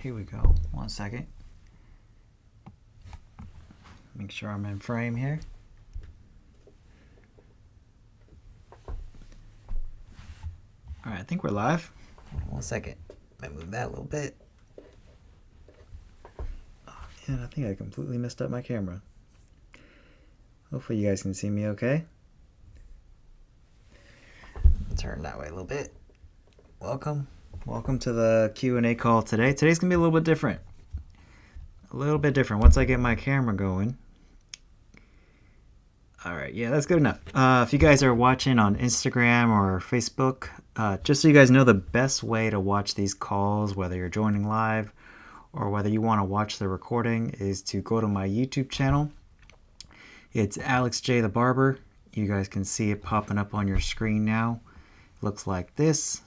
Here we go. 1 second. Make sure I'm in frame here. All right, I think we're live. 1 second. Might move that a little bit. Oh, man, I think I completely messed up my camera. Hopefully you guys can see me okay. Turn that way a little bit. Welcome to the Q&A call today. Today's gonna be a little bit different. Once I get my camera going. All right, yeah, that's good enough. If you guys are watching on Instagram or Facebook, just so you guys know, the best way to watch these calls, whether you're joining live or whether you want to watch the recording, is to go to my YouTube channel. It's Alex J the Barber. You guys can see it popping up on your screen now. Looks like this.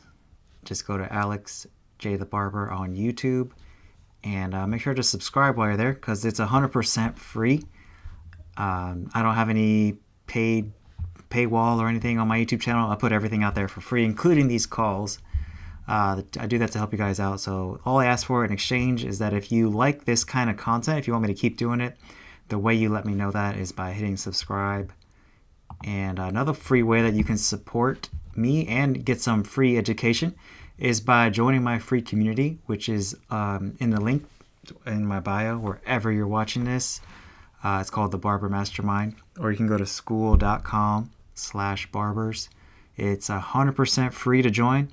Just go to Alex J the Barber on YouTube and make sure to subscribe while you're there, because it's 100% free. I don't have any paid paywall or anything on my YouTube channel. I put everything out there for free, including these calls. I do that to help you guys out. So all I ask for in exchange is that if you like this kind of content, if you want me to keep doing it, the way you let me know that is by hitting subscribe. And another free way that you can support me and get some free education is by joining my free community, which is in the link in my bio wherever you're watching this. It's called the Barber Mastermind, or you can go to skool.com/barbers. It's 100% free to join,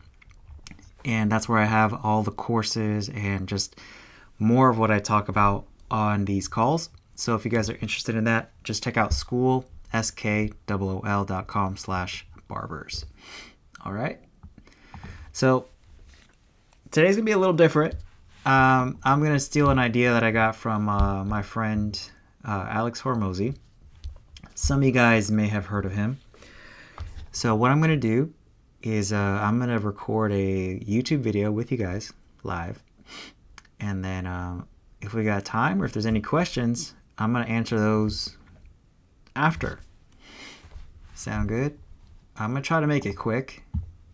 and that's where I have all the courses and just more of what I talk about on these calls. So if you guys are interested in that, just check out Skool, skool.com/barbers. All right. So today's gonna be a little different. I'm gonna steal an idea that I got from my friend Alex Hormozy. Some of you guys may have heard of him. So what I'm gonna do is I'm gonna record a YouTube video with you guys live, and then if we got time or if there's any questions, I'm gonna answer those after. Sound good? I'm gonna try to make it quick,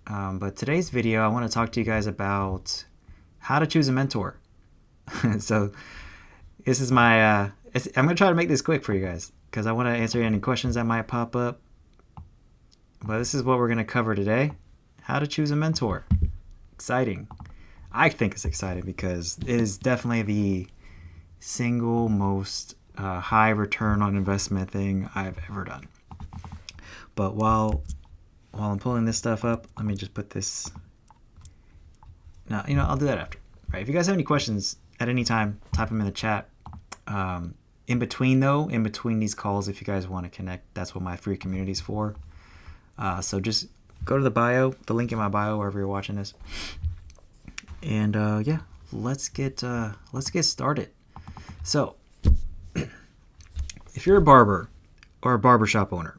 but today's video I want to talk to you guys about how to choose a mentor. So this is my I'm gonna try to make this quick for you guys because I want to answer any questions that might pop up. But this is what we're gonna cover today: how to choose a mentor. Exciting. I think it's exciting because it is definitely the single most high return on investment thing I've ever done. But while I'm pulling this stuff up, let me just put this. Now, I'll do that after. All right. If you guys have any questions at any time, type them in the chat. In between these calls, if you guys want to connect, that's what my free community is for. So just go to the link in my bio, wherever you're watching this. And yeah, let's get started. So if you're a barber or a barbershop owner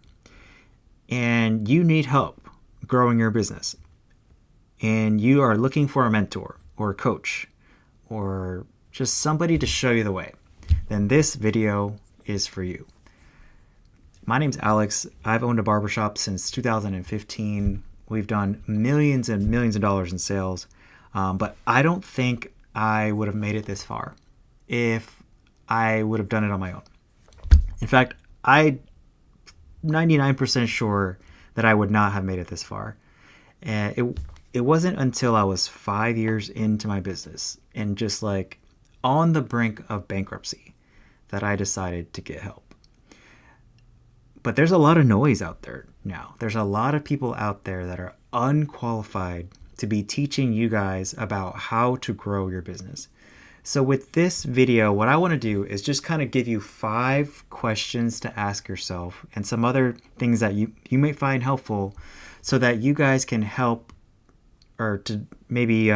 and you need help growing your business and you are looking for a mentor or a coach or just somebody to show you the way, then this video is for you. My name's Alex. I've owned a barbershop since 2015. We've done millions and millions of dollars in sales, but I don't think I would have made it this far if I would have done it on my own. In fact, I'm 99% sure that I would not have made it this far. And it wasn't until I was 5 years into my business and just like on the brink of bankruptcy that I decided to get help. But there's a lot of noise out there now. There's a lot of people out there that are unqualified to be teaching you guys about how to grow your business. So with this video, what I want to do is just kind of give you 5 questions to ask yourself and some other things that you may find helpful so that you guys can help, or to maybe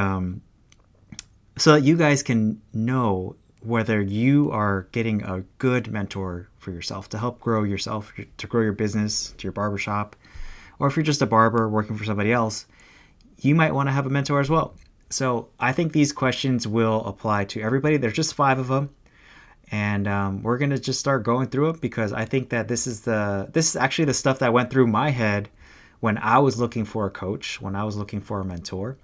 so that you guys can know whether you are getting a good mentor for yourself to help grow yourself, to grow your business, to your barbershop, or if you're just a barber working for somebody else, you might want to have a mentor as well. So I think these questions will apply to everybody. There's just 5 of them, and we're gonna just start going through it because I think that this is actually the stuff that went through my head when I was looking for a coach, when I was looking for a mentor.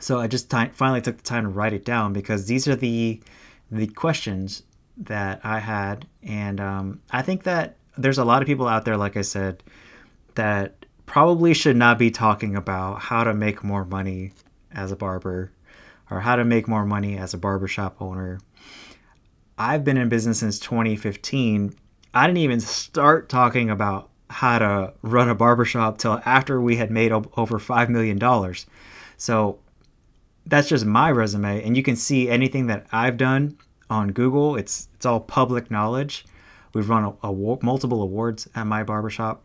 So I just finally took the time to write it down, because these are the questions that I had. And I think that there's a lot of people out there, like I said, that probably should not be talking about how to make more money as a barber or how to make more money as a barbershop owner. I've been in business since 2015. I didn't even start talking about how to run a barbershop till after we had made over $5 million. So that's just my resume. And you can see anything that I've done on Google. It's all public knowledge. We've run multiple awards at my barbershop.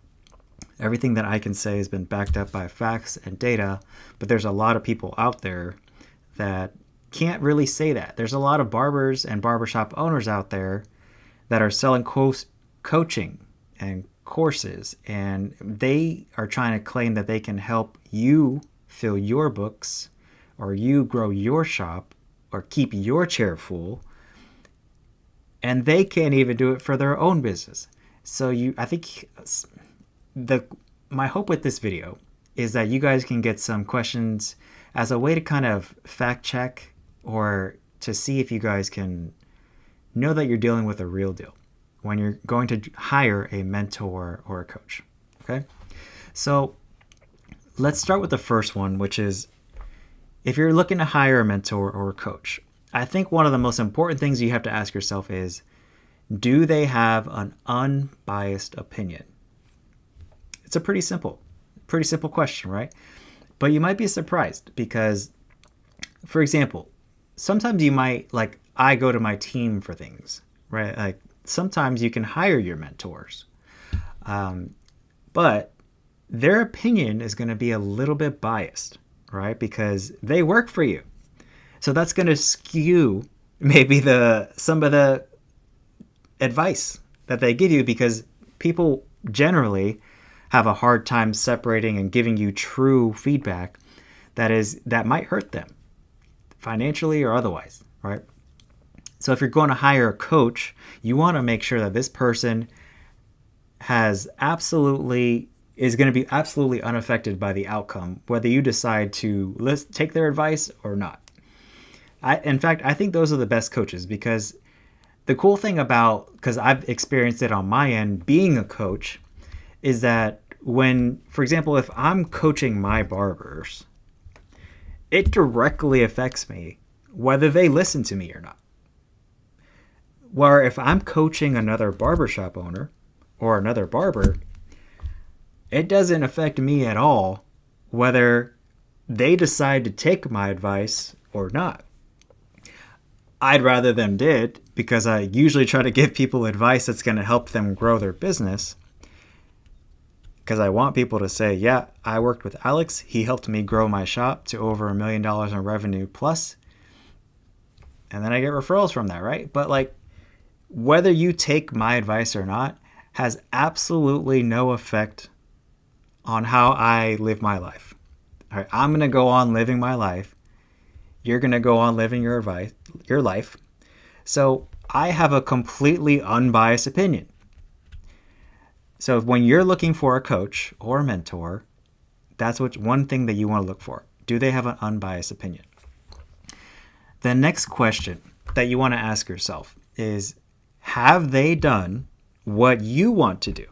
Everything that I can say has been backed up by facts and data, but there's a lot of people out there that can't really say that. There's a lot of barbers and barbershop owners out there that are selling coaching and courses, and they are trying to claim that they can help you fill your books or you grow your shop or keep your chair full, and they can't even do it for their own business. So I think my hope with this video is that you guys can get some questions as a way to kind of fact check, or to see if you guys can know that you're dealing with a real deal when you're going to hire a mentor or a coach. Okay? So let's start with the first one, which is if you're looking to hire a mentor or a coach, I think one of the most important things you have to ask yourself is, do they have an unbiased opinion? It's a pretty simple question, right? But you might be surprised because, for example, sometimes you might, like, I go to my team for things, right? Like, sometimes you can hire your mentors, but their opinion is going to be a little bit biased, right? Because they work for you. So that's going to skew maybe some of the advice that they give you, because people generally have a hard time separating and giving you true feedback that might hurt them financially or otherwise, right? So if you're going to hire a coach, you want to make sure that this person is going to be absolutely unaffected by the outcome, whether you decide to take their advice or not. In fact, I think those are the best coaches, because the cool thing because I've experienced it on my end being a coach, is that for example, if I'm coaching my barbers, it directly affects me whether they listen to me or not. Where if I'm coaching another barbershop owner or another barber, it doesn't affect me at all whether they decide to take my advice or not. I'd rather them did, because I usually try to give people advice that's going to help them grow their business. Because I want people to say, yeah, I worked with Alex. He helped me grow my shop to over $1 million in revenue plus. And then I get referrals from that, right? But like, whether you take my advice or not has absolutely no effect on how I live my life. All right, I'm going to go on living my life. You're going to go on living your life. So I have a completely unbiased opinion. So when you're looking for a coach or a mentor, that's one thing that you want to look for. Do they have an unbiased opinion? The next question that you want to ask yourself is, have they done what you want to do?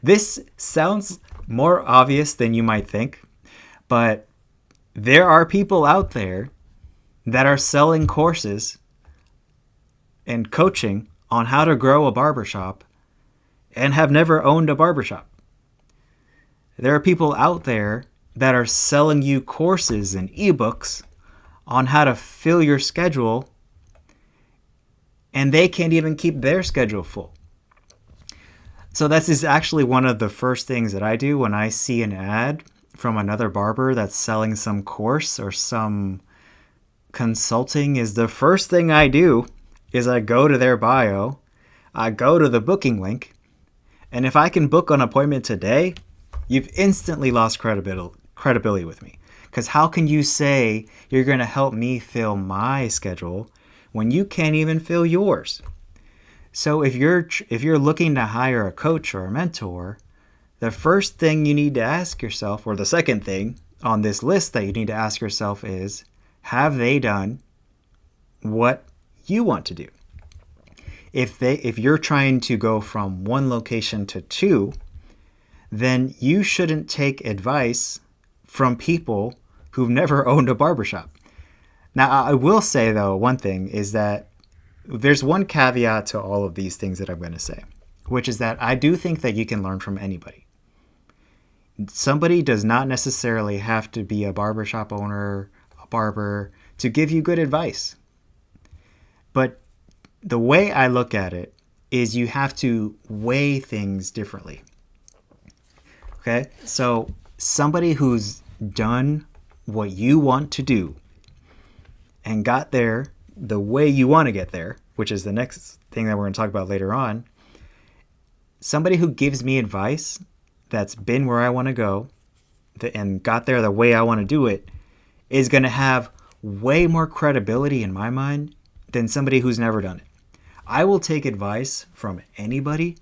This sounds more obvious than you might think, but there are people out there that are selling courses and coaching on how to grow a barbershop and have never owned a barbershop. There are people out there that are selling you courses and ebooks on how to fill your schedule, and they can't even keep their schedule full. So this is actually one of the first things that I do when I see an ad from another barber that's selling some course or some consulting. Is the first thing I do is I go to their bio, I go to the booking link, and if I can book an appointment today, you've instantly lost credibility with me. Because how can you say you're going to help me fill my schedule when you can't even fill yours? So if you're looking to hire a coach or a mentor, the first thing you need to ask yourself, or the second thing, on this list that you need to ask yourself is, have they done what you want to do? If you're trying to go from one location to two, then you shouldn't take advice from people who've never owned a barbershop. Now, I will say, though, one thing is that there's one caveat to all of these things that I'm going to say, which is that I do think that you can learn from anybody. Somebody does not necessarily have to be a barbershop owner, a barber, to give you good advice. But the way I look at it is you have to weigh things differently. Okay? So somebody who's done what you want to do and got there the way you want to get there, which is the next thing that we're going to talk about later on, somebody who gives me advice that's been where I want to go and got there the way I want to do it is going to have way more credibility in my mind than somebody who's never done it. I will take advice from anybody,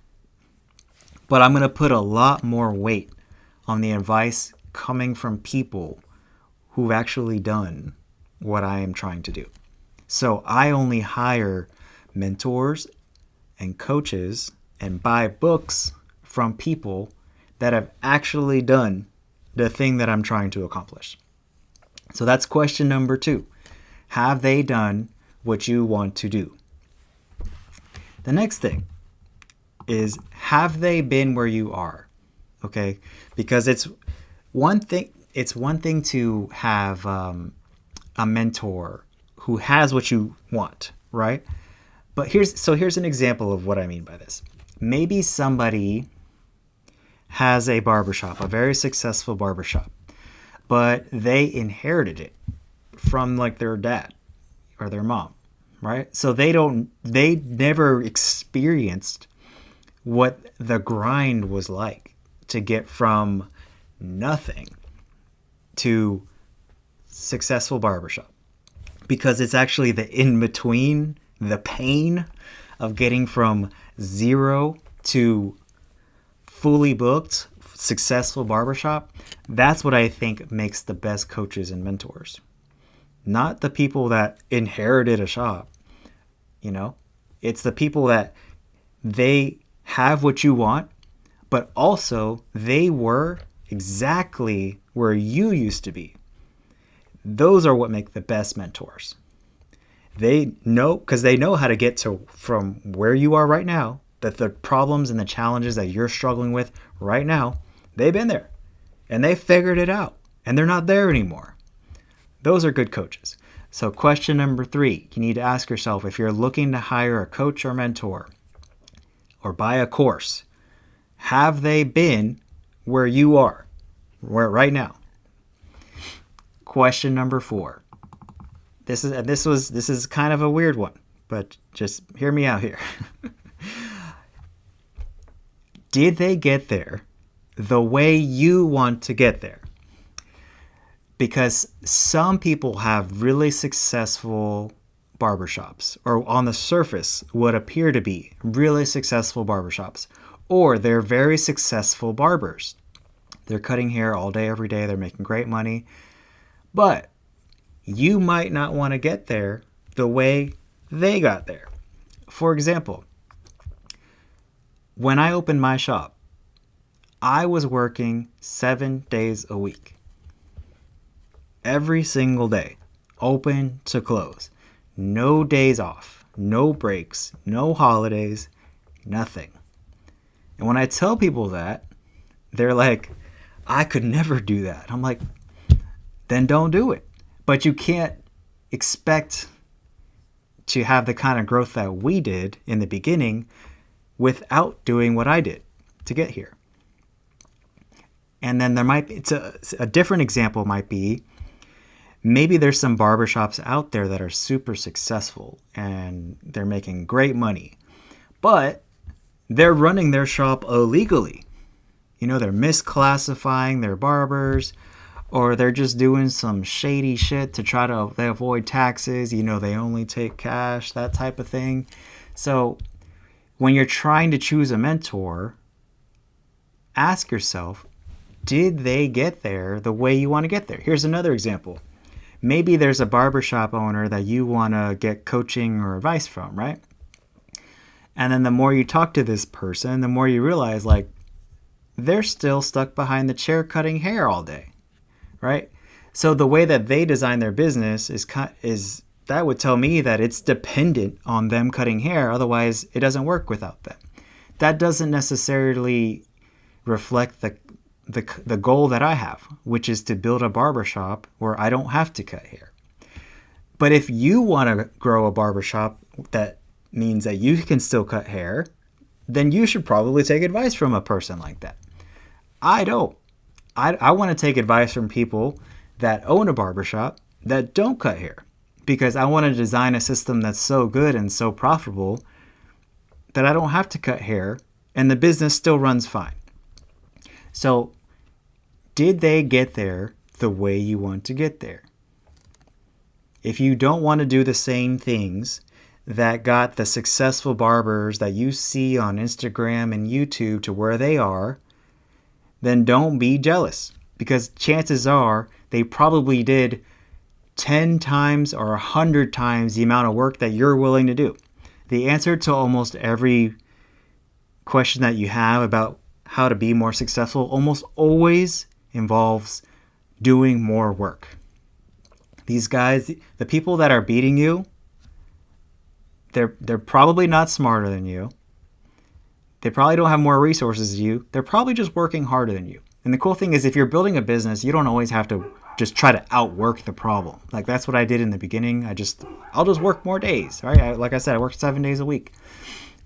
but I'm going to put a lot more weight on the advice coming from people who've actually done what I am trying to do. So I only hire mentors and coaches and buy books from people that have actually done the thing that I'm trying to accomplish. So that's question number 2. Have they done what you want to do? The next thing is, have they been where you are? Okay, because it's one thing to have a mentor who has what you want, right? But here's an example of what I mean by this. Maybe somebody has a barbershop, a very successful barbershop, but they inherited it from like their dad or their mom, right? So they never experienced what the grind was like to get from nothing to successful barbershop, because it's actually the in between, the pain of getting from zero to fully booked successful barbershop. That's what I think makes the best coaches and mentors. Not the people that inherited a shop, it's the people that they have what you want, but also they were exactly where you used to be. Those are what make the best mentors. They know, because they know how to get to from where you are right now, that the problems and the challenges that you're struggling with right now, they've been there and they figured it out and they're not there anymore. Those are good coaches. So question number 3, you need to ask yourself, if you're looking to hire a coach or mentor or buy a course, have they been where you are right now? Question number 4. This is kind of a weird one, but just hear me out here. Did they get there the way you want to get there? Because some people have really successful barbershops, or on the surface what appear to be really successful barbershops, or they're very successful barbers. They're cutting hair all day, every day. They're making great money. But you might not want to get there the way they got there. For example, when I opened my shop, I was working 7 days a week. Every single day, open to close. No days off, no breaks, no holidays, nothing. And when I tell people that, they're like, I could never do that. I'm like, then don't do it. But you can't expect to have the kind of growth that we did in the beginning without doing what I did to get here. And then there might be, a different example might be, maybe there's some barbershops out there that are super successful and they're making great money, but they're running their shop illegally. They're misclassifying their barbers, or they're just doing some shady shit to try to avoid taxes. They only take cash, that type of thing. So when you're trying to choose a mentor, ask yourself, did they get there the way you want to get there? Here's another example. Maybe there's a barbershop owner that you want to get coaching or advice from, right? And then the more you talk to this person, the more you realize, like, they're still stuck behind the chair cutting hair all day, right? So the way that they design their business is that would tell me that it's dependent on them cutting hair. Otherwise, it doesn't work without them. That doesn't necessarily reflect the goal that I have, which is to build a barbershop where I don't have to cut hair. But if you want to grow a barbershop that means that you can still cut hair, then you should probably take advice from a person like that. I don't. I want to take advice from people that own a barbershop that don't cut hair, because I want to design a system that's so good and so profitable that I don't have to cut hair and the business still runs fine. So, did they get there the way you want to get there? If you don't want to do the same things that got the successful barbers that you see on Instagram and YouTube to where they are, then don't be jealous, because chances are they probably did 10 times or 100 times the amount of work that you're willing to do. The answer to almost every question that you have about how to be more successful almost always involves doing more work. These guys, the people that are beating you, they're probably not smarter than you. They probably don't have more resources than you. They're probably just working harder than you. And the cool thing is, if you're building a business, you don't always have to just try to outwork the problem. Like, that's what I did in the beginning. I'll just work more days, right? Like I said, I worked 7 days a week.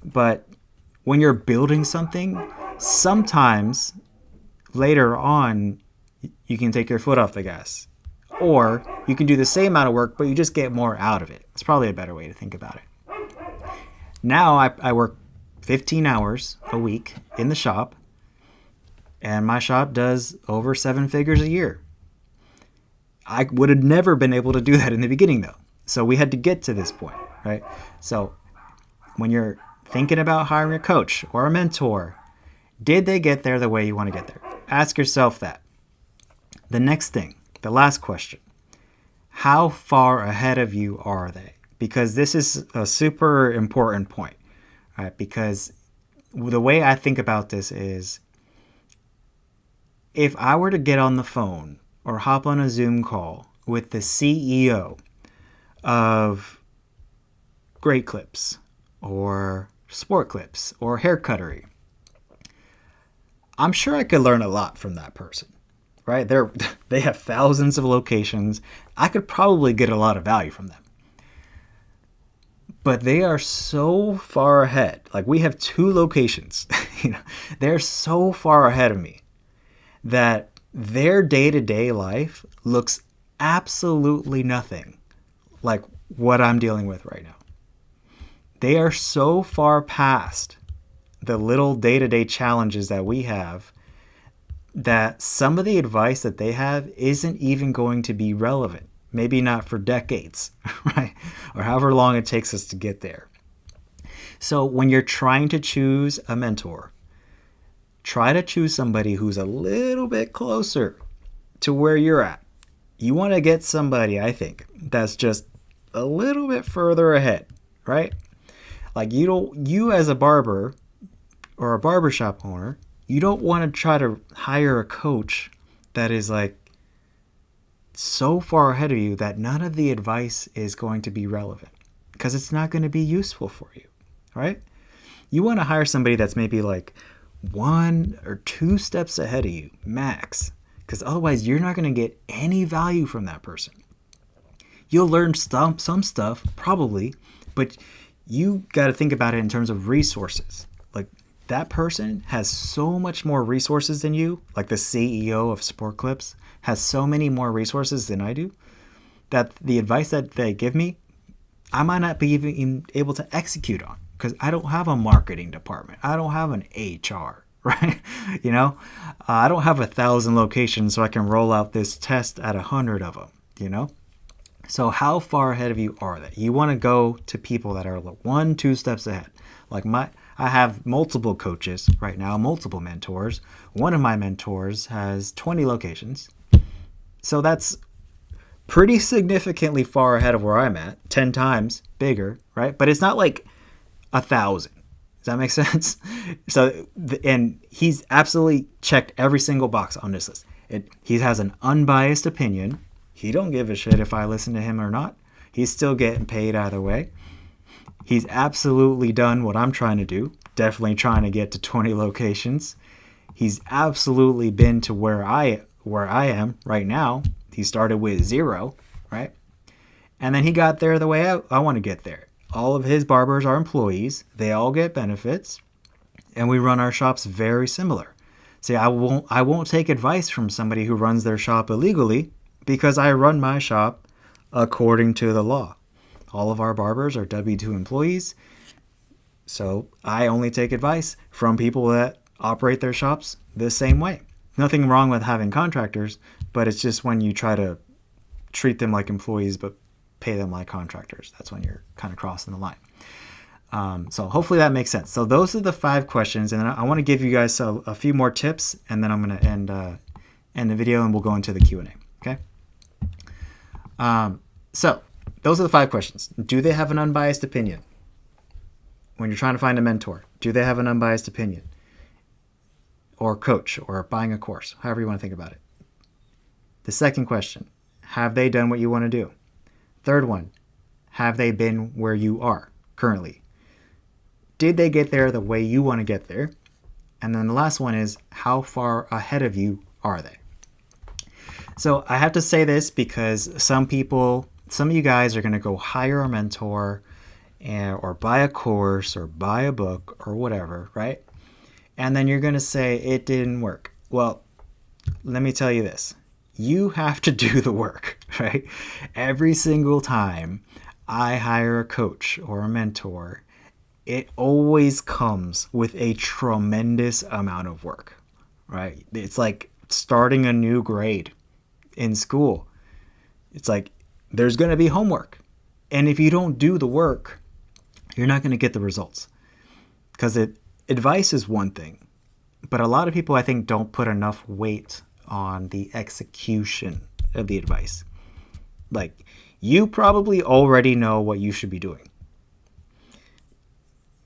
But when you're building something, sometimes later on, you can take your foot off the gas. Or you can do the same amount of work, but you just get more out of it. It's probably a better way to think about it. Now I work 15 hours a week in the shop, and my shop does over 7 figures a year. I would have never been able to do that in the beginning, though. So we had to get to this point, right? So when you're thinking about hiring a coach or a mentor, did they get there the way you want to get there? Ask yourself that. The next thing, the last question, how far ahead of you are they? Because this is a super important point, right? Because the way I think about this is, if I were to get on the phone or hop on a Zoom call with the CEO of Great Clips or Sport Clips or Hair Cuttery, I'm sure I could learn a lot from that person, right? They have thousands of locations. I could probably get a lot of value from them. But they are so far ahead. Like, we have 2 locations. They're so far ahead of me that their day-to-day life looks absolutely nothing like what I'm dealing with right now. They are so far past the little day-to-day challenges that we have that some of the advice that they have isn't even going to be relevant. Maybe not for decades, right? Or however long it takes us to get there. So when you're trying to choose a mentor, try to choose somebody who's a little bit closer to where you're at. You want to get somebody, I think, that's just a little bit further ahead, right? Like, you as a barber or a barbershop owner, you don't want to try to hire a coach that is like so far ahead of you that none of the advice is going to be relevant, because it's not going to be useful for you, right? You want to hire somebody that's maybe like 1 or 2 steps ahead of you, max, because otherwise you're not going to get any value from that person. You'll learn some stuff, probably, but you got to think about it in terms of resources. Like, that person has so much more resources than you, like the CEO of Sport Clips has so many more resources than I do, that the advice that they give me, I might not be even able to execute on, because I don't have a marketing department. I don't have an HR, right? I don't have 1,000 locations so I can roll out this test at 100 of them, So how far ahead of you are they? You want to go to people that are 1, 2 steps ahead. Like, I have multiple coaches right now, multiple mentors. One of my mentors has 20 locations. So that's pretty significantly far ahead of where I'm at, 10 times bigger, right? But it's not like 1,000. Does that make sense? So, and he's absolutely checked every single box on this list. He has an unbiased opinion. He don't give a shit if I listen to him or not. He's still getting paid either way. He's absolutely done what I'm trying to do. Definitely trying to get to 20 locations. He's absolutely been to where I am right now. He started with 0, right? And then he got there the way I want to get there. All of his barbers are employees. They all get benefits. And we run our shops very similar. See, I won't take advice from somebody who runs their shop illegally because I run my shop according to the law. All of our barbers are W-2 employees. So I only take advice from people that operate their shops the same way. Nothing wrong with having contractors, but it's just when you try to treat them like employees but pay them like contractors. That's when you're kind of crossing the line. So hopefully that makes sense. So those are the 5 questions, and I want to give you guys a few more tips, and then I'm going to end the video and we'll go into the Q&A. Okay. So those are the 5 questions. Do they have an unbiased opinion? When you're trying to find a mentor, do they have an unbiased opinion? Or coach, or buying a course, however you want to think about it. The second question, have they done what you want to do? Third one, have they been where you are currently? Did they get there the way you want to get there? And then the last one is, how far ahead of you are they? So I have to say this because some of you guys are going to go hire a mentor or buy a course or buy a book or whatever, right? And then you're going to say it didn't work. Well, let me tell you this. You have to do the work, right? Every single time I hire a coach or a mentor, it always comes with a tremendous amount of work, right? It's like starting a new grade in school. It's like there's going to be homework. And if you don't do the work, you're not going to get the results. Because advice is one thing, but a lot of people, I think, don't put enough weight on the execution of the advice. Like, you probably already know what you should be doing.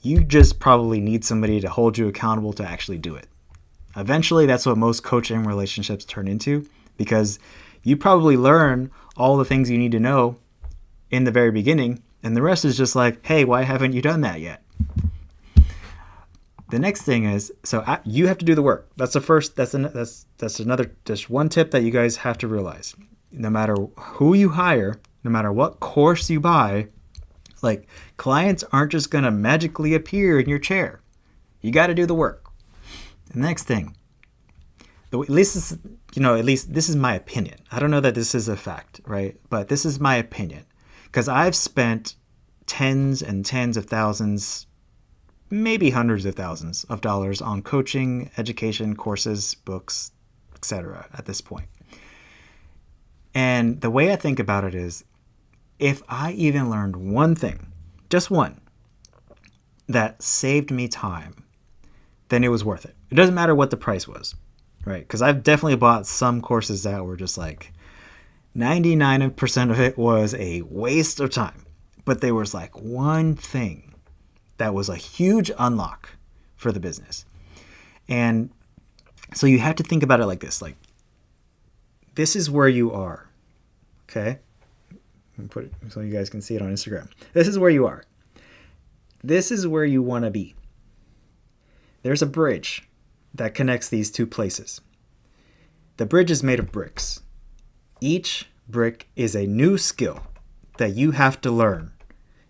You just probably need somebody to hold you accountable to actually do it. Eventually, that's what most coaching relationships turn into, because you probably learn all the things you need to know in the very beginning, and the rest is just like, hey, why haven't you done that yet? The next thing is, so you have to do the work. That's the first, that's another, just one tip that you guys have to realize. No matter who you hire, no matter what course you buy, like, clients aren't just going to magically appear in your chair. You got to do the work. The next thing, at least this is my opinion. I don't know that this is a fact, right? But this is my opinion, because I've spent tens and tens of thousands, maybe hundreds of thousands of dollars on coaching, education, courses, books, etc. at this point. And the way I think about it is, if I even learned one thing, just one, that saved me time, then it was worth it. It doesn't matter what the price was, right? Because I've definitely bought some courses that were just like 99% of it was a waste of time. But there was like one thing that was a huge unlock for the business. And so you have to think about it like this. Like, this is where you are, okay? Put it so you guys can see it on Instagram. This is where you are. This is where you want to be. There's a bridge that connects these two places. The bridge is made of bricks. Each brick is a new skill that you have to learn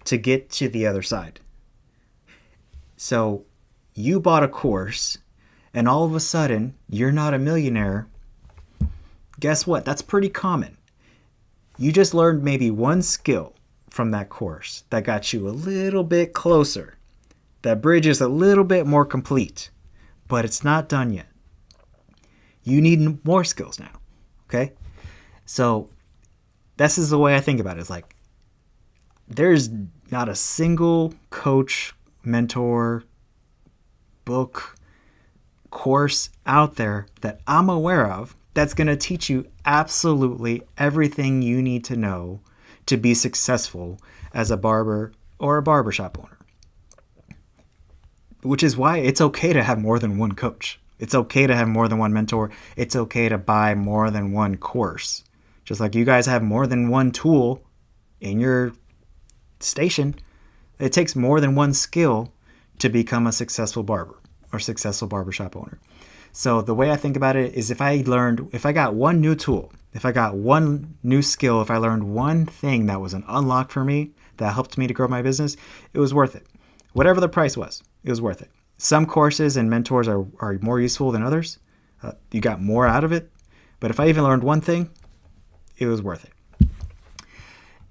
to get to the other side. So you bought a course, and all of a sudden, you're not a millionaire. Guess what? That's pretty common. You just learned maybe one skill from that course that got you a little bit closer. That bridge is a little bit more complete, but it's not done yet. You need more skills now, okay? So this is the way I think about it. It's like, there's not a single coach, mentor, book, course out there that I'm aware of that's going to teach you absolutely everything you need to know to be successful as a barber or a barbershop owner. Which is why it's okay to have more than one coach. It's okay to have more than one mentor. It's okay to buy more than one course. Just like you guys have more than one tool in your station, it takes more than one skill to become a successful barber or successful barbershop owner. So the way I think about it is if I got one new tool, if I got one new skill, if I learned one thing that was an unlock for me that helped me to grow my business, it was worth it. Whatever the price was, it was worth it. Some courses and mentors are more useful than others. You got more out of it. But if I even learned one thing, it was worth it.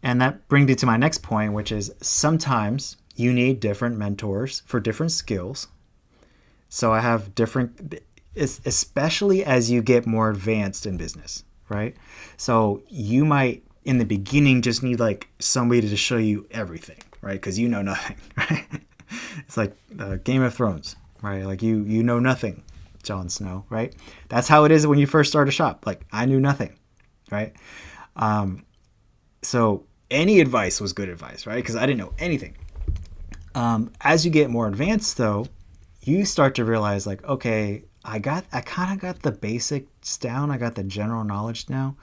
And that brings me to my next point, which is sometimes you need different mentors for different skills. So I have different, especially as you get more advanced in business, right? So you might, in the beginning, just need like somebody to show you everything, right? Because you know nothing, right? It's like Game of Thrones, right? Like you know nothing, Jon Snow, right? That's how it is when you first start a shop. Like I knew nothing, right? So any advice was good advice, right? Because I didn't know anything. As you get more advanced, though, you start to realize like, okay, I kind of got the basics down. I got the general knowledge now,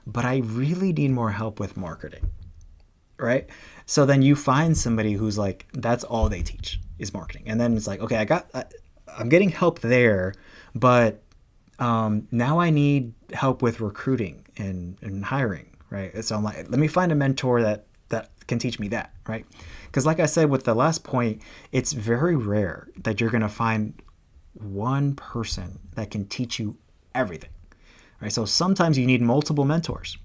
but I really need more help with marketing, right? So then you find somebody who's like, that's all they teach is marketing. And then it's like, okay, I'm getting help there, but now I need help with recruiting and hiring, right? So I'm like, let me find a mentor that can teach me that, right? Because like I said with the last point, it's very rare that you're going to find one person that can teach you everything, right? So sometimes you need multiple mentors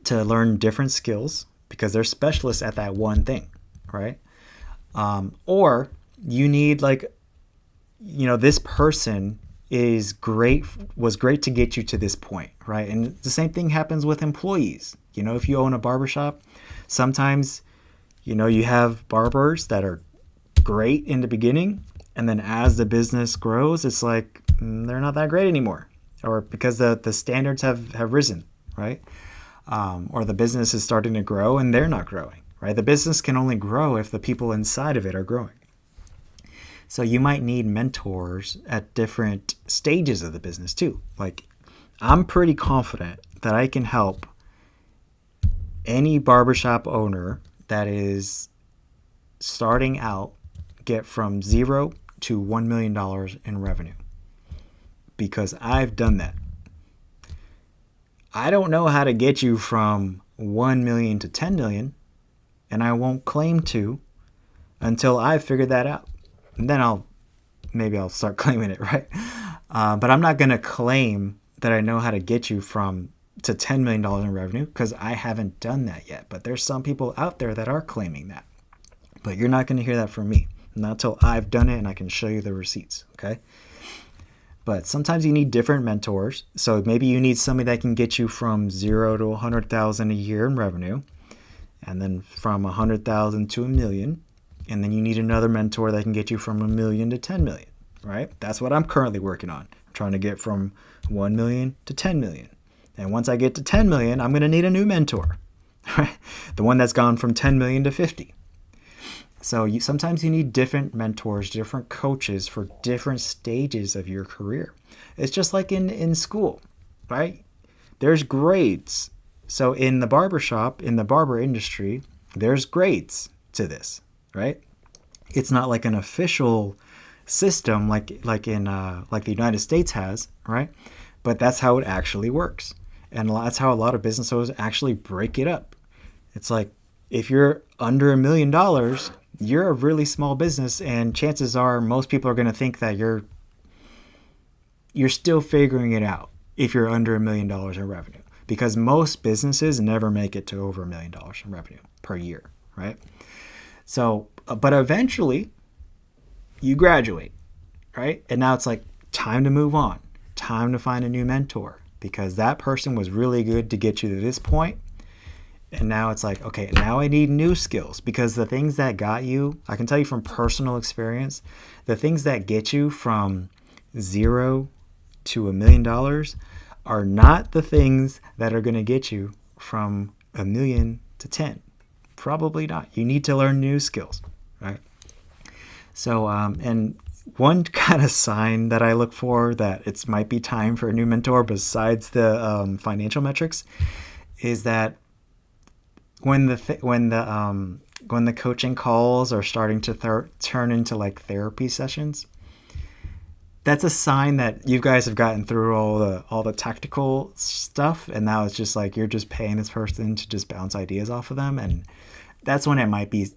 to learn different skills because they're specialists at that one thing, right? Or you need like, this person was great to get you to this point, right? And the same thing happens with employees. If you own a barbershop, sometimes, you have barbers that are great in the beginning, and then as the business grows, it's like they're not that great anymore, or because the standards have risen, right? Or the business is starting to grow and they're not growing, right? The business can only grow if the people inside of it are growing. So you might need mentors at different stages of the business too. Like I'm pretty confident that I can help any barbershop owner that is starting out get from 0 to $1 million in revenue because I've done that. I don't know how to get you from 1 million to 10 million, and I won't claim to until I've figured that out. And then I'll start claiming it, right? But I'm not going to claim that I know how to get you to $10 million in revenue because I haven't done that yet. But there's some people out there that are claiming that. But you're not going to hear that from me. Not until I've done it and I can show you the receipts, okay? But sometimes you need different mentors. So maybe you need somebody that can get you from 0 to 100,000 a year in revenue, and then from 100,000 to $1 million. And then you need another mentor that can get you from $1 million to 10 million, right? That's what I'm currently working on. I'm trying to get from 1 million to 10 million. And once I get to 10 million, I'm going to need a new mentor, right? The one that's gone from 10 million to 50. So sometimes you need different mentors, different coaches for different stages of your career. It's just like in school, right? There's grades. So in the barbershop, in the barber industry, there's grades to this, right? It's not like an official system like the United States has, right? But that's how it actually works. And that's how a lot of business owners actually break it up. It's like if you're under $1 million, you're a really small business, and chances are most people are going to think that you're still figuring it out if you're under $1 million in revenue, because most businesses never make it to over $1 million in revenue per year, right? So, but eventually you graduate, right? And now it's like time to move on, time to find a new mentor, because that person was really good to get you to this point, And now it's like, okay, now I need new skills, because the things that got you, I can tell you from personal experience, the things that get you from $0 to $1 million are not the things that are going to get you from 1 million to 10. Probably not. You need to learn new skills, right? So, and one kind of sign that I look for that it might be time for a new mentor, besides the financial metrics, is that when the coaching calls are starting to turn into like therapy sessions, that's a sign that you guys have gotten through all the tactical stuff, and now it's just like you're just paying this person to just bounce ideas off of them, and that's when it might be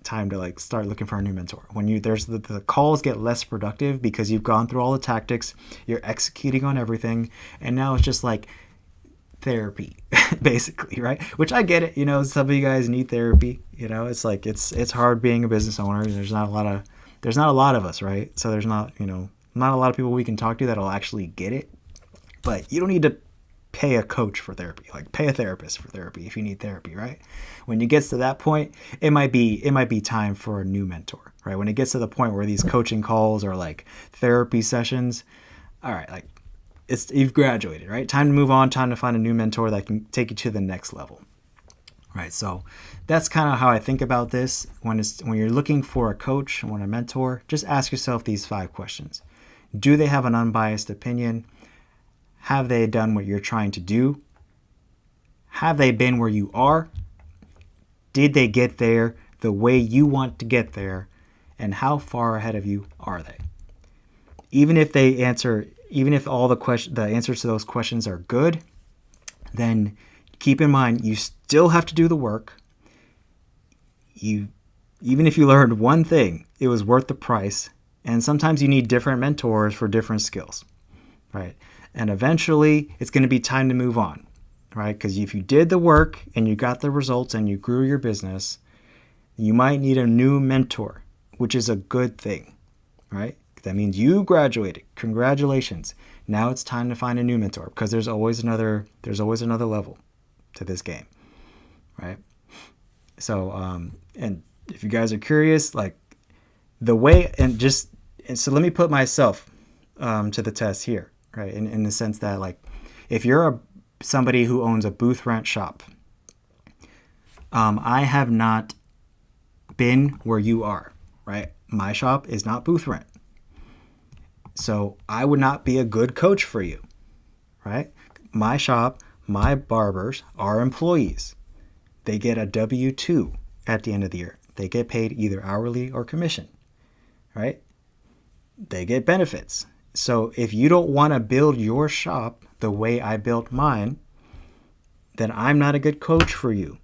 time to like start looking for a new mentor. When the calls get less productive because you've gone through all the tactics, you're executing on everything, and now it's just like therapy, basically, right? Which I get it. Some of you guys need therapy. It's like it's hard being a business owner. There's not a lot of us, right? So there's not a lot of people we can talk to that'll actually get it. But you don't need to pay a coach for therapy. Like, pay a therapist for therapy if you need therapy, right? When it gets to that point, it might be time for a new mentor, right? When it gets to the point where these coaching calls are like therapy sessions, all right, like you've graduated, right? Time to move on, time to find a new mentor that can take you to the next level. Right? So that's kind of how I think about this. When you're looking for a coach and a mentor, just ask yourself these 5 questions. Do they have an unbiased opinion? Have they done what you're trying to do? Have they been where you are? Did they get there the way you want to get there? And how far ahead of you are they? Even if all the answers to those questions are good, then keep in mind you still have to do the work. Even if you learned one thing, it was worth the price. And sometimes you need different mentors for different skills, right? And eventually it's going to be time to move on, right? Because if you did the work and you got the results and you grew your business, you might need a new mentor, which is a good thing, right? That means you graduated. Congratulations. Now it's time to find a new mentor, because there's always another level to this game, right? So, and if you guys are curious, like the way, so let me put myself to the test here, right? In the sense that, like, if you're somebody who owns a booth rent shop, I have not been where you are, right? My shop is not booth rent. So I would not be a good coach for you, right? My shop, my barbers are employees. They get a W-2 at the end of the year. They get paid either hourly or commission, right? They get benefits. So if you don't want to build your shop the way I built mine, then I'm not a good coach for you.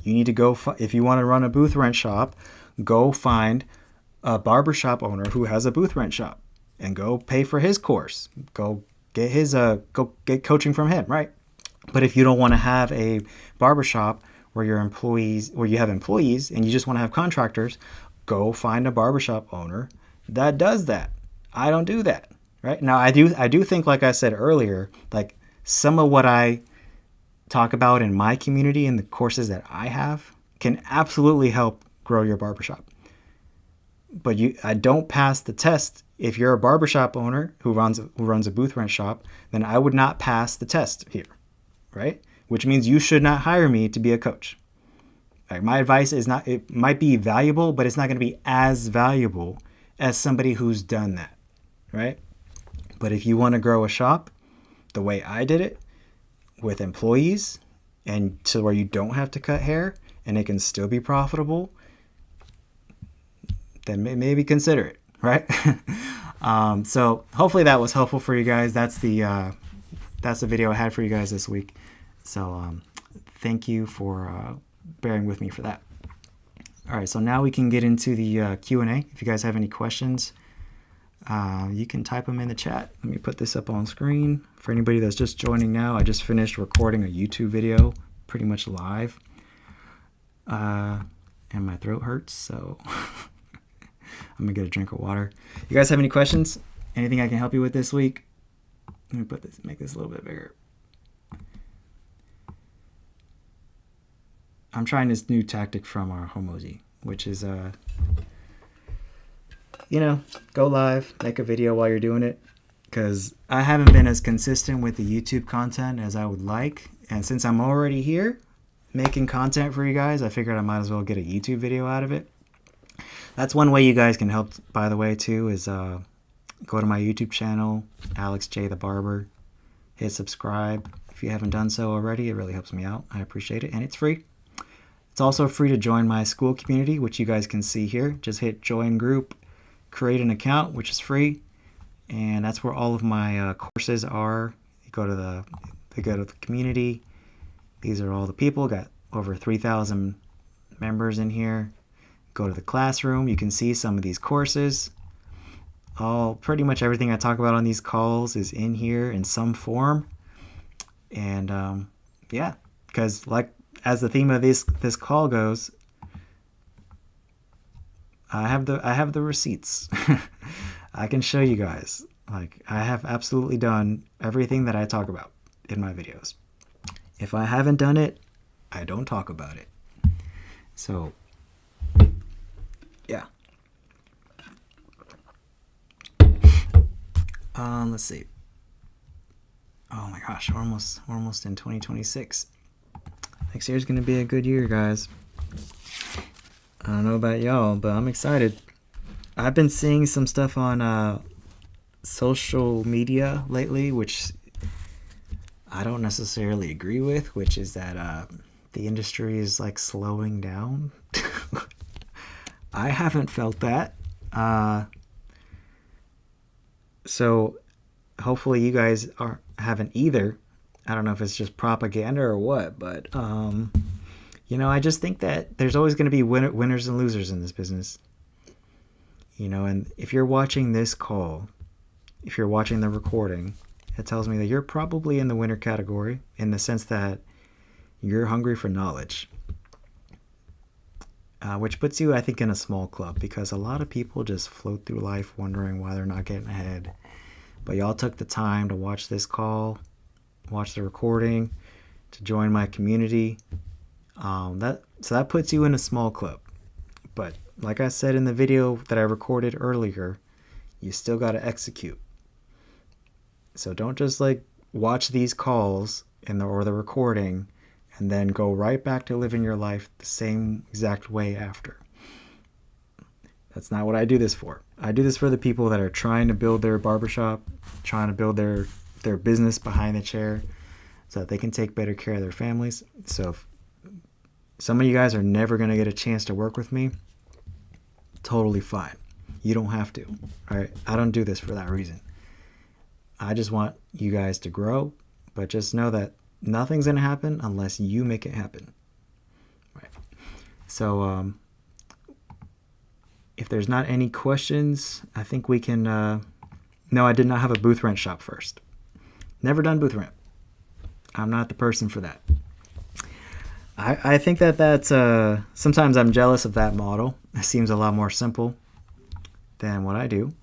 You need to go, if you want to run a booth rent shop, go find a barbershop owner who has a booth rent shop and go pay for his course. Go get coaching from him, right? But if you don't want to have a barbershop where you have employees and you just want to have contractors, go find a barbershop owner that does that. I don't do that, right? Now I do think, like I said earlier, like some of what I talk about in my community and the courses that I have can absolutely help grow your barbershop. But I don't pass the test. If you're a barbershop owner who runs a booth rent shop, then I would not pass the test here, right? Which means you should not hire me to be a coach. Like, my advice is not, it might be valuable, but it's not going to be as valuable as somebody who's done that, right? But if you want to grow a shop the way I did it, with employees, and to where you don't have to cut hair and it can still be profitable, then maybe consider it, right? So hopefully that was helpful for you guys. That's the video I had for you guys this week. So thank you for bearing with me for that. All right, so now we can get into the Q&A. If you guys have any questions, you can type them in the chat. Let me put this up on screen. For anybody that's just joining now, I just finished recording a YouTube video, pretty much live. And my throat hurts, so I'm gonna get a drink of water. You guys have any questions? Anything I can help you with this week? Let me make this a little bit bigger. I'm trying this new tactic from our Homoji, which is, go live, make a video while you're doing it. Because I haven't been as consistent with the YouTube content as I would like. And since I'm already here making content for you guys, I figured I might as well get a YouTube video out of it. That's one way you guys can help, by the way, too, is go to my YouTube channel, Alex J. the Barber. Hit subscribe. If you haven't done so already, it really helps me out. I appreciate it. And it's free. It's also free to join my Skool community, which you guys can see here. Just hit join group, create an account, which is free. And that's where all of my courses are. You go to the community. These are all the people. Got over 3,000 members in here. Go to the classroom. You can see some of these courses. Pretty much everything I talk about on these calls is in here in some form. And yeah, because as the theme of this call goes, I have the receipts. I can show you guys. I have absolutely done everything that I talk about in my videos. If I haven't done it, I don't talk about it. So, yeah. Let's see. Oh my gosh, we're almost in 2026. Next year's gonna be a good year, guys. I don't know about y'all, but I'm excited. I've been seeing some stuff on social media lately, which I don't necessarily agree with, which is that the industry is slowing down. I haven't felt that. So hopefully you guys haven't either. I don't know if it's just propaganda or what, but I just think that there's always going to be winners and losers in this business. And if you're watching this call, if you're watching the recording, it tells me that you're probably in the winner category in the sense that you're hungry for knowledge, which puts you, I think, in a small club, because a lot of people just float through life wondering why they're not getting ahead. But y'all took the time to watch this call, watch the recording, to join my community. So that puts you in a small club. But like I said in the video that I recorded earlier, you still got to execute. So don't just watch these calls or the recording and then go right back to living your life the same exact way after. That's not what I do this for. I do this for the people that are trying to build their barbershop, trying to build their business behind the chair so that they can take better care of their families. So if some of you guys are never going to get a chance to work with me, totally fine. You don't have to. All right? I don't do this for that reason. I just want you guys to grow, but just know that nothing's going to happen unless you make it happen. Right. So if there's not any questions, I think we can... No, I did not have a booth rent shop first. Never done booth rent. I'm not the person for that. I think that's... sometimes I'm jealous of that model. It seems a lot more simple than what I do.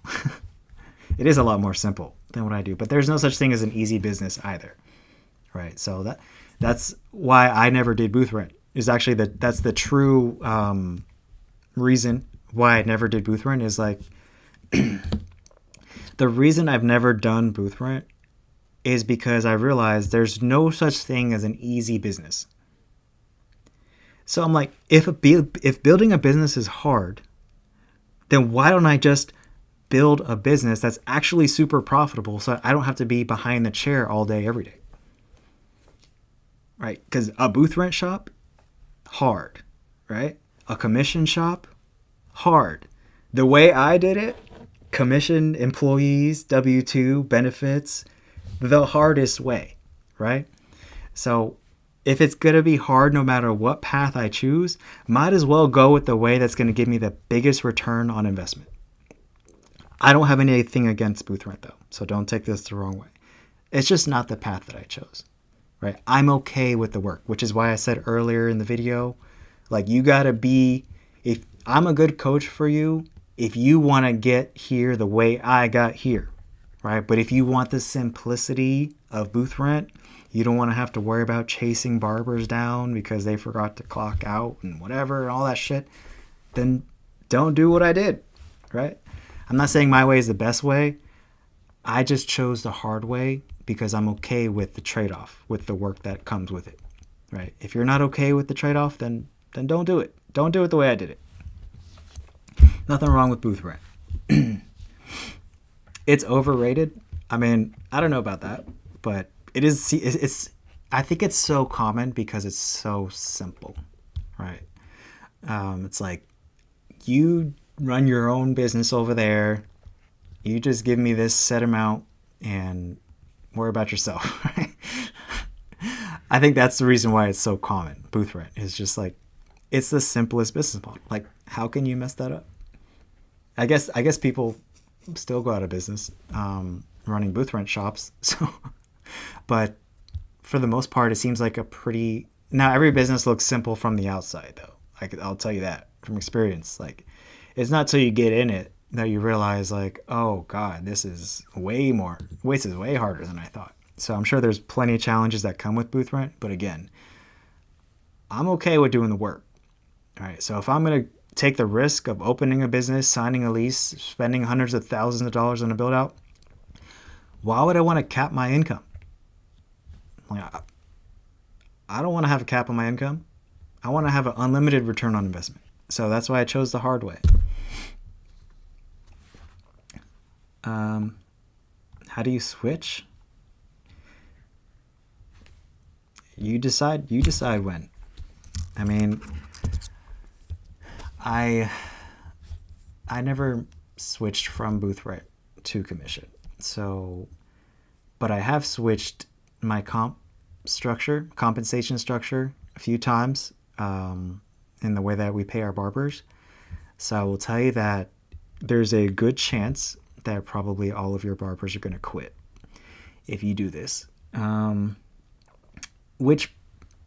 It is a lot more simple than what I do, but there's no such thing as an easy business either. Right? So that's why I never did booth rent. Is actually that's the true reason why I never did booth rent is the reason I've never done booth rent is because I realized there's no such thing as an easy business. So I'm like, if building a business is hard, then why don't I just build a business that's actually super profitable so I don't have to be behind the chair all day, every day? Right? Because a booth rent shop, hard, right? A commission shop, hard. The way I did it, commission, employees, W-2, benefits, the hardest way, right? So if it's going to be hard no matter what path I choose, might as well go with the way that's going to give me the biggest return on investment. I don't have anything against booth rent, though, so don't take this the wrong way. It's just not the path that I chose, right? I'm okay with the work, which is why I said earlier in the video, you got to be, if I'm a good coach for you, if you want to get here the way I got here, right? But if you want the simplicity of booth rent, you don't want to have to worry about chasing barbers down because they forgot to clock out and whatever and all that shit, then don't do what I did, right? I'm not saying my way is the best way. I just chose the hard way because I'm okay with the trade-off, with the work that comes with it, right? If you're not okay with the trade-off, then don't do it. Don't do it the way I did it. Nothing wrong with booth rent. It's overrated. I mean, I don't know about that, but it is. I think it's so common because it's so simple, right? It's like you run your own business over there. You just give me this set amount and worry about yourself. Right? I think that's the reason why it's so common. Booth rent is just like, it's the simplest business model. Like, how can you mess that up? I guess people still go out of business running booth rent shops. So, but for the most part, it seems like a pretty. Now every business looks simple from the outside, though. I'll tell you that from experience. Like, it's not till you get in it that you realize, like, oh God, this is way harder than I thought. So I'm sure there's plenty of challenges that come with booth rent, but again, I'm okay with doing the work. All right, so if I'm going to take the risk of opening a business, signing a lease, spending hundreds of thousands of dollars on a build out, why would I want to cap my income? Like, I don't want to have a cap on my income. I want to have an unlimited return on investment. So that's why I chose the hard way. How do you switch? You decide when. I mean, I never switched from booth rent to commission. So, but I have switched my compensation structure a few times in the way that we pay our barbers. So I will tell you that there's a good chance that probably all of your barbers are going to quit if you do this, which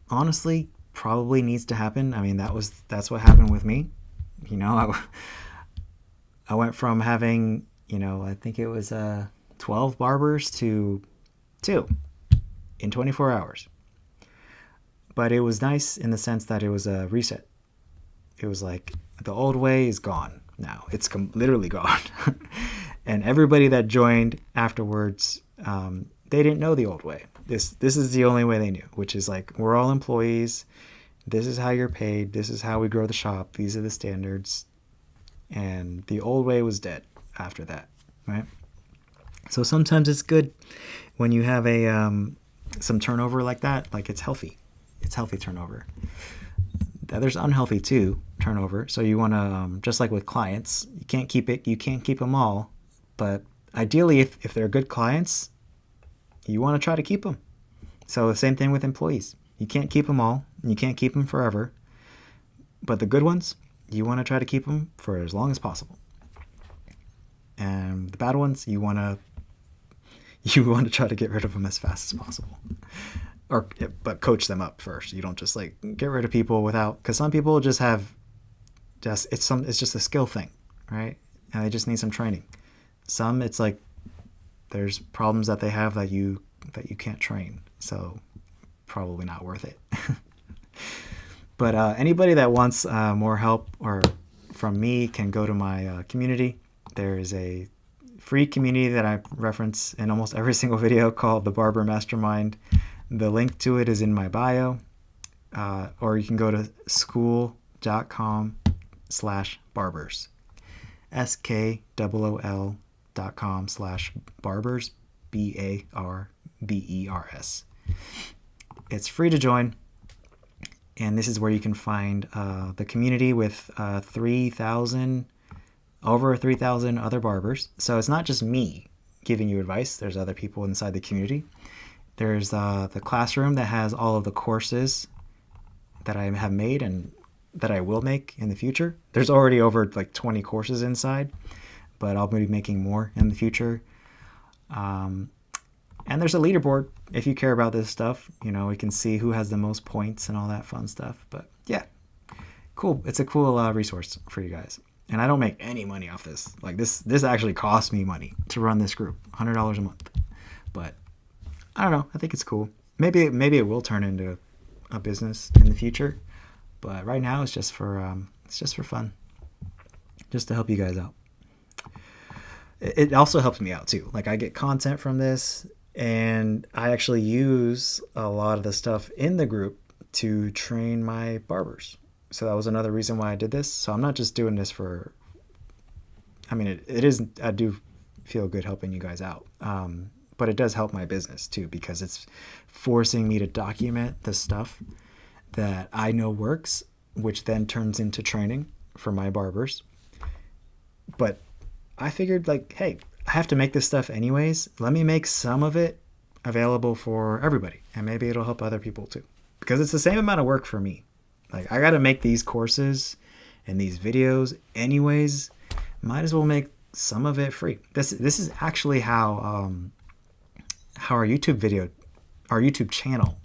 honestly probably needs to happen. I mean, that's what happened with me. You know, I went from having, I think it was 12 barbers to 2 in 24 hours. But it was nice in the sense that it was a reset. It was like the old way is gone now. It's literally gone. And everybody that joined afterwards, they didn't know the old way. This is the only way they knew, which is like, we're all employees. This is how you're paid. This is how we grow the shop. These are the standards. And the old way was dead after that, right? So sometimes it's good when you have some turnover like that. Like, it's healthy. It's healthy turnover. There's unhealthy too, turnover. So you want to, just like with clients, you can't keep them all. But ideally, if they're good clients, you want to try to keep them. So the same thing with employees. You can't keep them all. You can't keep them forever. But the good ones, you want to try to keep them for as long as possible. And the bad ones, you want to try to get rid of them as fast as possible. But coach them up first. You don't just like get rid of people because some people it's just a skill thing, right? And they just need some training. Some, it's like there's problems that they have that you can't train. So probably not worth it. But anybody that wants more help or from me can go to my community. There is a free community that I reference in almost every single video called the Barber Mastermind. The link to it is in my bio. Or you can go to skool.com/barbers. skool.com/barbers. BARBERS. It's free to join. And this is where you can find the community with over 3,000 other barbers. So it's not just me giving you advice. There's other people inside the community. There's the classroom that has all of the courses that I have made and that I will make in the future. There's already over like 20 courses inside, but I'll be making more in the future. And there's a leaderboard if you care about this stuff. We can see who has the most points and all that fun stuff. But yeah, cool. It's a cool resource for you guys. And I don't make any money off this. Like this actually costs me money to run this group, $100 a month. But I don't know. I think it's cool. Maybe it will turn into a business in the future, but right now it's just for fun, just to help you guys out. It also helps me out too. Like I get content from this, and I actually use a lot of the stuff in the group to train my barbers. So that was another reason why I did this. So I'm not just doing this for. I mean, it is. I do feel good helping you guys out. But it does help my business too, because it's forcing me to document the stuff that I know works, which then turns into training for my barbers. But I figured, like, hey, I have to make this stuff anyways. Let me make some of it available for everybody, and maybe it'll help other people too, because it's the same amount of work for me. Like, I got to make these courses and these videos anyways. Might as well make some of it free. This is actually how our YouTube channel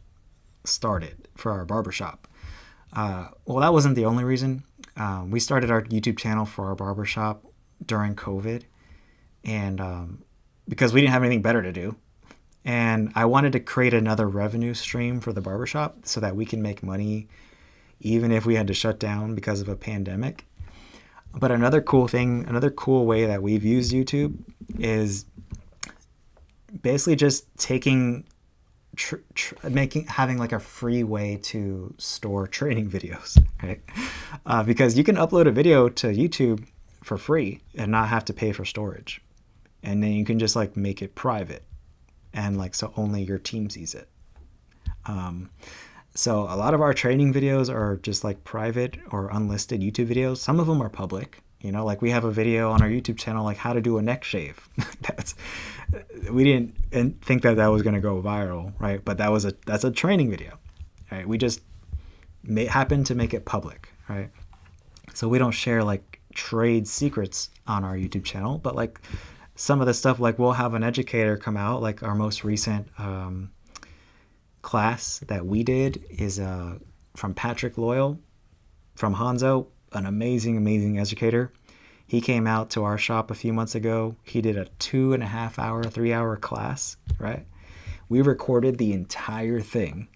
started for our barbershop. Well, that wasn't the only reason. We started our YouTube channel for our barbershop during COVID, and because we didn't have anything better to do. And I wanted to create another revenue stream for the barbershop so that we can make money even if we had to shut down because of a pandemic. But another cool way that we've used YouTube is basically just taking having like a free way to store training videos, right? Because you can upload a video to YouTube for free and not have to pay for storage, and then you can just like make it private, and like so only your team sees it. So a lot of our training videos are just like private or unlisted YouTube videos. Some of them are public. Like we have a video on our YouTube channel, like how to do a neck shave. We didn't think that was going to go viral, right? But that's a training video, right? We just happened to make it public, right? So we don't share like trade secrets on our YouTube channel, but like some of the stuff, like we'll have an educator come out, like our most recent class that we did is from Patrick Loyal from Hanzo, an amazing educator. He came out to our shop a few months ago. He did a 2.5 hour, 3 hour class, right? We recorded the entire thing,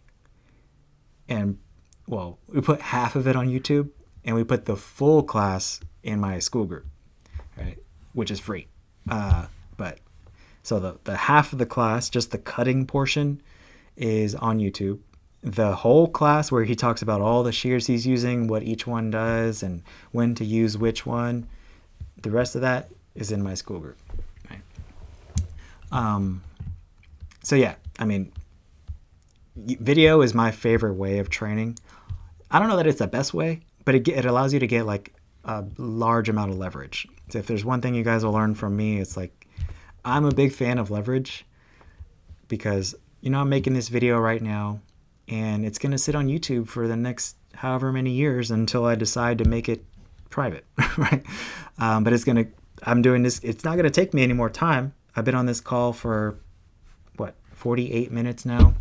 and well, we put half of it on YouTube, and we put the full class in my Skool group, right? Which is free. But so the half of the class, just the cutting portion, is on YouTube. The whole class where he talks about all the shears he's using, what each one does, and when to use which one, the rest of that is in my Skool group. Right? So yeah, I mean, video is my favorite way of training. I don't know that it's the best way, but it allows you to get like a large amount of leverage. So if there's one thing you guys will learn from me, it's like I'm a big fan of leverage, because I'm making this video right now, and it's going to sit on YouTube for the next however many years until I decide to make it private, right? But I'm doing this. It's not going to take me any more time. I've been on this call for 48 minutes now.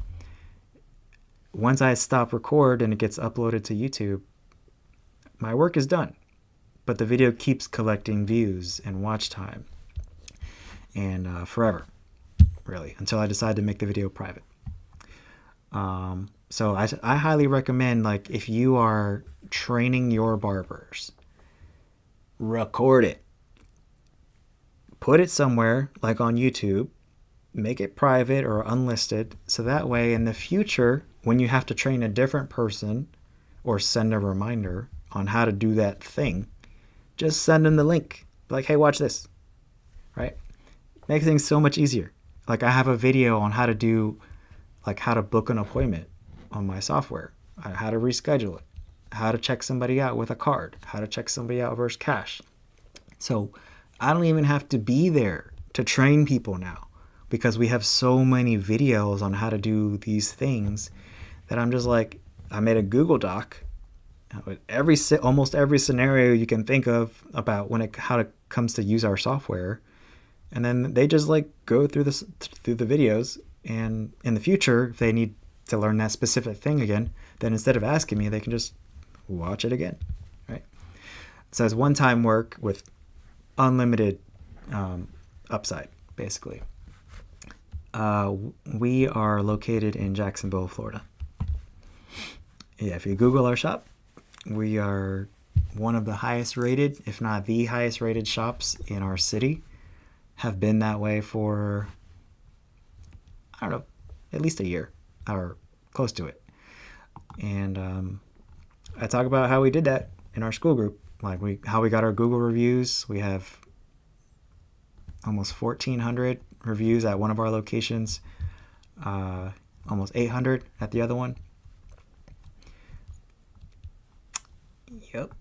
Once I stop record and it gets uploaded to YouTube, my work is done. But the video keeps collecting views and watch time, and forever, really, until I decide to make the video private. So I highly recommend, like, if you are training your barbers, record it. Put it somewhere, like on YouTube. Make it private or unlisted, so that way in the future, when you have to train a different person or send a reminder on how to do that thing, just send them the link. Like, hey, watch this, right? Makes things so much easier. Like, I have a video on how to book an appointment on my software, how to reschedule it, how to check somebody out with a card, how to check somebody out versus cash. So I don't even have to be there to train people now, because we have so many videos on how to do these things that I'm just like, I made a Google Doc with almost every scenario you can think of about how it comes to use our software. And then they just like go through the videos, and in the future, if they need to learn that specific thing again, then instead of asking me, they can just watch it again, right? So it's one-time work with unlimited upside, basically. We are located in Jacksonville, Florida. Yeah, if you Google our shop, we are one of the highest rated, if not the highest rated shops in our city. Have been that way for, I don't know, at least a year or close to it. And I talk about how we did that in our Skool group, like how we got our Google reviews. We have almost 1,400 reviews at one of our locations, almost 800 at the other one. Yep,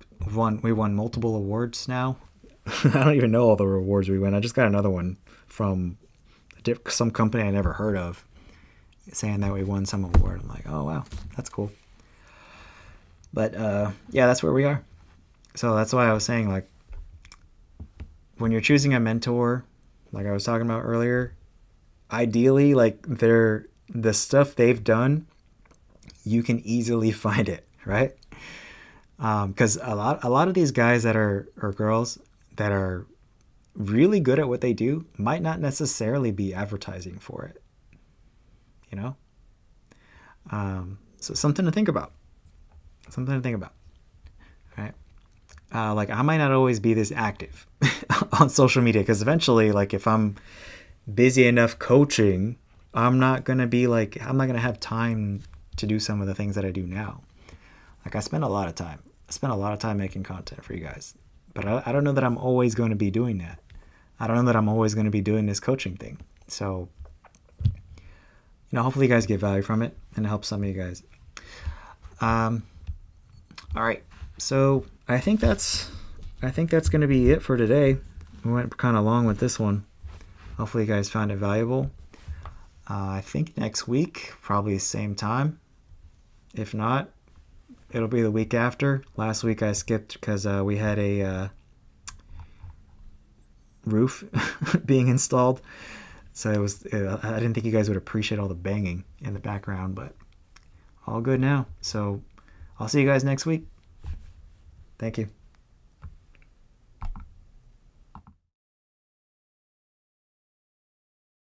we won multiple awards now. I don't even know all the rewards we win. I just got another one from some company I never heard of, saying that we won some award. I'm like, oh wow, that's cool. But yeah, that's where we are. So that's why I was saying, like, when you're choosing a mentor, like I was talking about earlier, ideally, like, the stuff they've done, you can easily find it, right? Because a lot of these guys that are, or girls that are really good at what they do might not necessarily be advertising for it, you know? So something to think about. Right? Like, I might not always be this active on social media, because eventually, like, if I'm busy enough coaching, I'm not going to have time to do some of the things that I do now. Like, I spend a lot of time making content for you guys, but I don't know that I'm always going to be doing that. I don't know that I'm always going to be doing this coaching thing. So, hopefully you guys get value from it and help some of you guys. All right. So I think that's going to be it for today. We went kind of long with this one. Hopefully you guys found it valuable. I think next week, probably same time. If not, it'll be the week after. Last week I skipped because we had a roof being installed. So I didn't think you guys would appreciate all the banging in the background, but all good now. So I'll see you guys next week. Thank you.